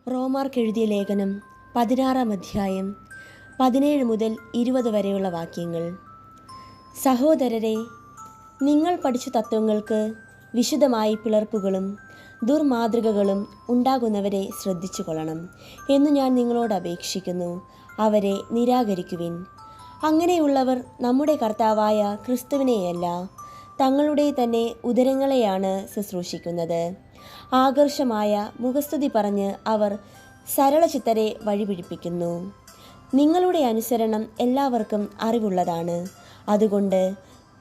റോമാർക്ക് എഴുതിയ ലേഖനം 16-ാം അധ്യായം 17 മുതൽ 20 വരെയുള്ള വാക്യങ്ങൾ. സഹോദരരെ, നിങ്ങൾ പഠിച്ച തത്വങ്ങൾക്ക് വിശുദ്ധമായി പിളർപ്പുകളും ദുർമാതൃകകളും ഉണ്ടാകുന്നവരെ ശ്രദ്ധിച്ചു കൊള്ളണം എന്നു ഞാൻ നിങ്ങളോട് അപേക്ഷിക്കുന്നു. അവരെ നിരാകരിക്കുവിൻ. അങ്ങനെയുള്ളവർ നമ്മുടെ കർത്താവായ ക്രിസ്തുവിനെയല്ല, തങ്ങളുടെ തന്നെ ഉദരങ്ങളെയാണ് ശുശ്രൂഷിക്കുന്നത്. ആകർഷമായ മുഖസ്തുതി പറഞ്ഞ് അവർ സരളചിത്തരെ വഴിപിടിപ്പിക്കുന്നു. നിങ്ങളുടെ അനുസരണം എല്ലാവർക്കും അറിവുള്ളതാണ്. അതുകൊണ്ട്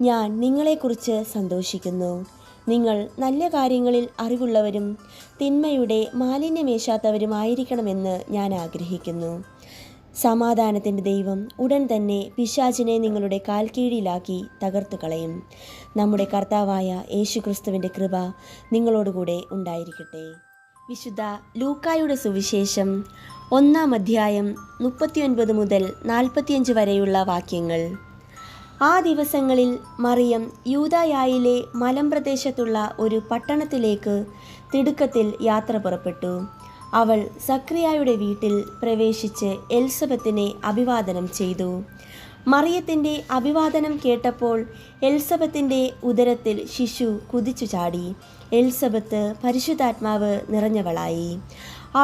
ഞാൻ നിങ്ങളെക്കുറിച്ച് സന്തോഷിക്കുന്നു. നിങ്ങൾ നല്ല കാര്യങ്ങളിൽ അറിവുള്ളവരും തിന്മയുടെ മാലിന്യമേശാത്തവരുമായിരിക്കണമെന്ന് ഞാൻ ആഗ്രഹിക്കുന്നു. സമാധാനത്തിൻ്റെ ദൈവം ഉടൻ തന്നെ പിശാചിനെ നിങ്ങളുടെ കാൽക്കീഴിലാക്കി തകർത്തു കളയും. നമ്മുടെ കർത്താവായ യേശുക്രിസ്തുവിൻ്റെ കൃപ നിങ്ങളോടുകൂടെ ഉണ്ടായിരിക്കട്ടെ. വിശുദ്ധ ലൂക്കായുടെ സുവിശേഷം 1-ാം അധ്യായം 39 മുതൽ 45 വരെയുള്ള വാക്യങ്ങൾ. ആ ദിവസങ്ങളിൽ മറിയം യൂദായായിലെ മലമ്പ്രദേശത്തുള്ള ഒരു പട്ടണത്തിലേക്ക് തിടുക്കത്തിൽ യാത്ര പുറപ്പെട്ടു. അവൾ സക്രിയായുടെ വീട്ടിൽ പ്രവേശിച്ച് എലിസബത്തിനെ അഭിവാദനം ചെയ്തു. മറിയത്തിൻ്റെ അഭിവാദനം കേട്ടപ്പോൾ എലിസബത്തിൻ്റെ ഉദരത്തിൽ ശിശു കുതിച്ചു ചാടി. എലിസബത്ത് പരിശുദ്ധാത്മാവ് നിറഞ്ഞവളായി.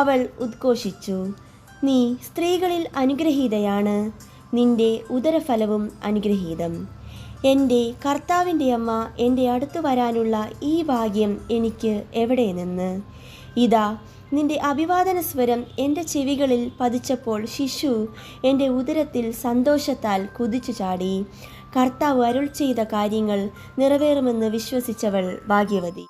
അവൾ ഉദ്ഘോഷിച്ചു, നീ സ്ത്രീകളിൽ അനുഗ്രഹീതയാണ്, നിന്റെ ഉദരഫലവും അനുഗ്രഹീതം. എൻ്റെ കർത്താവിൻ്റെ അമ്മ എൻ്റെ അടുത്തു വരാനുള്ള ഈ ഭാഗ്യം എനിക്ക് എവിടെ നിന്ന്? ഇതാ, നിന്റെ അഭിവാദന സ്വരം എൻ്റെ ചെവികളിൽ പതിച്ചപ്പോൾ ശിശു എൻ്റെ ഉദരത്തിൽ സന്തോഷത്താൽ കുതിച്ചു ചാടി. കർത്താവ് അരുൾ ചെയ്ത കാര്യങ്ങൾ നിറവേറുമെന്ന് വിശ്വസിച്ചവൾ ഭാഗ്യവതി.